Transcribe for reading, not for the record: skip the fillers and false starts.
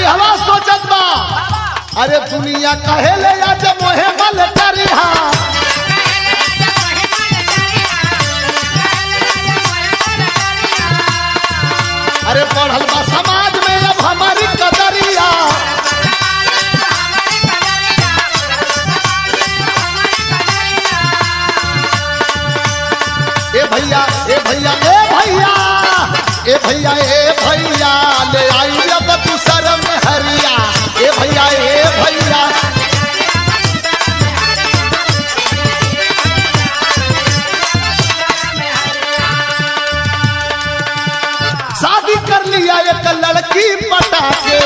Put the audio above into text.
हवा सोचत बा अरे दुनिया कहे ले आज मोहे मल करिहा अरे बढ़ल बा समाज में अब हमारी कदरिया ए भैया ए भैया ए भैया ए भैया ए भैया ले आई अब तू सर में हरिया ए भैया ए भैया शादी कर लिया एक लड़की पटा के